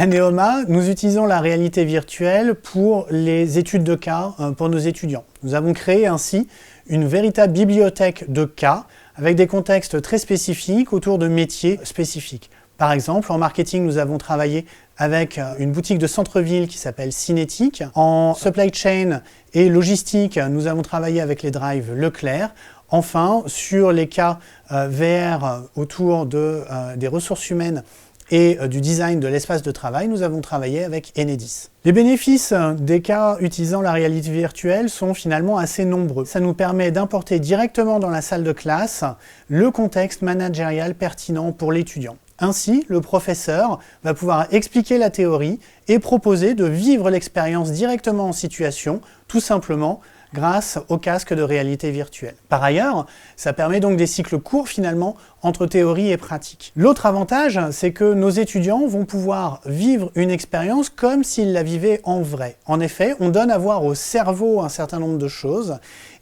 À Neoma, nous utilisons la réalité virtuelle pour les études de cas pour nos étudiants. Nous avons créé ainsi une véritable bibliothèque de cas avec des contextes très spécifiques autour de métiers spécifiques. Par exemple, en marketing, nous avons travaillé avec une boutique de centre-ville qui s'appelle Cinétique. En supply chain et logistique, nous avons travaillé avec les drives Leclerc. Enfin, sur les cas VR autour des ressources humaines et du design de l'espace de travail, nous avons travaillé avec Enedis. Les bénéfices des cas utilisant la réalité virtuelle sont finalement assez nombreux. Ça nous permet d'importer directement dans la salle de classe le contexte managérial pertinent pour l'étudiant. Ainsi, le professeur va pouvoir expliquer la théorie et proposer de vivre l'expérience directement en situation, tout simplement grâce au casque de réalité virtuelle. Par ailleurs, ça permet donc des cycles courts finalement entre théorie et pratique. L'autre avantage, c'est que nos étudiants vont pouvoir vivre une expérience comme s'ils la vivaient en vrai. En effet, on donne à voir au cerveau un certain nombre de choses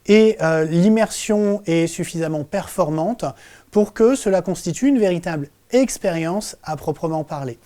et l'immersion est suffisamment performante pour que cela constitue une véritable expérience à proprement parler.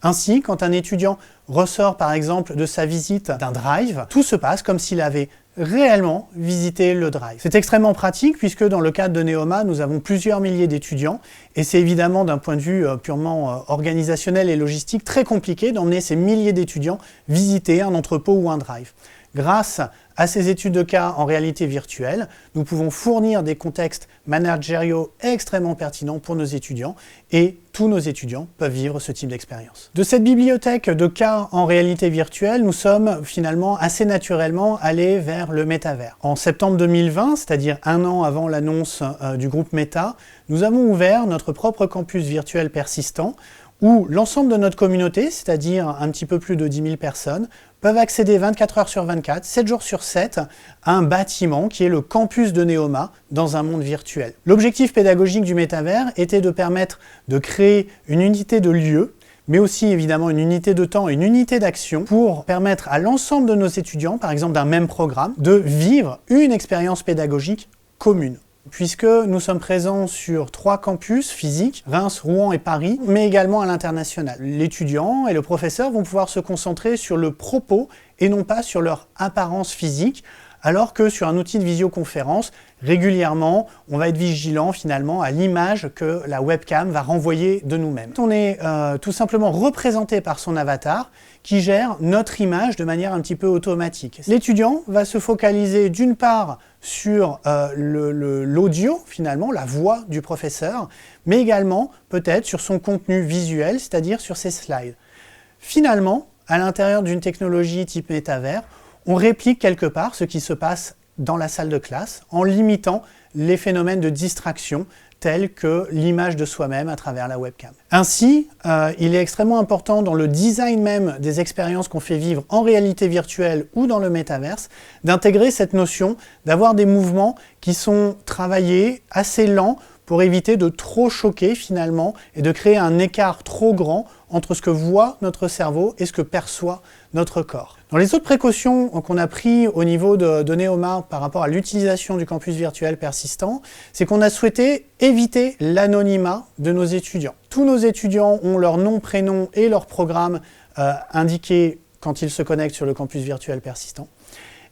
Ainsi, quand un étudiant ressort par exemple de sa visite d'un drive, tout se passe comme s'il avait réellement visité le drive. C'est extrêmement pratique puisque dans le cadre de Neoma, nous avons plusieurs milliers d'étudiants et c'est évidemment d'un point de vue purement organisationnel et logistique très compliqué d'emmener ces milliers d'étudiants visiter un entrepôt ou un drive. Grâce à ces études de cas en réalité virtuelle, nous pouvons fournir des contextes managériaux extrêmement pertinents pour nos étudiants et tous nos étudiants peuvent vivre ce type d'expérience. De cette bibliothèque de cas en réalité virtuelle, nous sommes finalement assez naturellement allés vers le métavers. En septembre 2020, c'est-à-dire un an avant l'annonce du groupe Meta, nous avons ouvert notre propre campus virtuel persistant où l'ensemble de notre communauté, c'est-à-dire un petit peu plus de 10 000 personnes, peuvent accéder 24 heures sur 24, 7 jours sur 7, à un bâtiment qui est le campus de Neoma dans un monde virtuel. L'objectif pédagogique du métavers était de permettre de créer une unité de lieu, mais aussi évidemment une unité de temps et une unité d'action pour permettre à l'ensemble de nos étudiants, par exemple d'un même programme, de vivre une expérience pédagogique commune. Puisque nous sommes présents sur 3 campus physiques, Reims, Rouen et Paris, mais également à l'international. L'étudiant et le professeur vont pouvoir se concentrer sur le propos et non pas sur leur apparence physique, alors que sur un outil de visioconférence, régulièrement, on va être vigilant finalement à l'image que la webcam va renvoyer de nous-mêmes. On est tout simplement représenté par son avatar qui gère notre image de manière un petit peu automatique. L'étudiant va se focaliser d'une part sur l'audio finalement, la voix du professeur, mais également peut-être sur son contenu visuel, c'est-à-dire sur ses slides. Finalement, à l'intérieur d'une technologie type métavers, on réplique quelque part ce qui se passe dans la salle de classe en limitant les phénomènes de distraction tels que l'image de soi-même à travers la webcam. Ainsi, il est extrêmement important dans le design même des expériences qu'on fait vivre en réalité virtuelle ou dans le métaverse, d'intégrer cette notion d'avoir des mouvements qui sont travaillés assez lents pour éviter de trop choquer finalement et de créer un écart trop grand entre ce que voit notre cerveau et ce que perçoit notre corps. Dans les autres précautions qu'on a prises au niveau de Neoma par rapport à l'utilisation du campus virtuel persistant, c'est qu'on a souhaité éviter l'anonymat de nos étudiants. Tous nos étudiants ont leur nom, prénom et leur programme indiqués quand ils se connectent sur le campus virtuel persistant.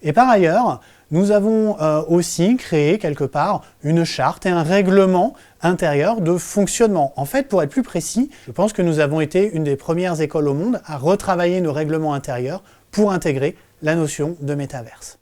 Et par ailleurs, nous avons aussi créé quelque part une charte et un règlement intérieur de fonctionnement. En fait, pour être plus précis, je pense que nous avons été une des premières écoles au monde à retravailler nos règlements intérieurs pour intégrer la notion de métaverse.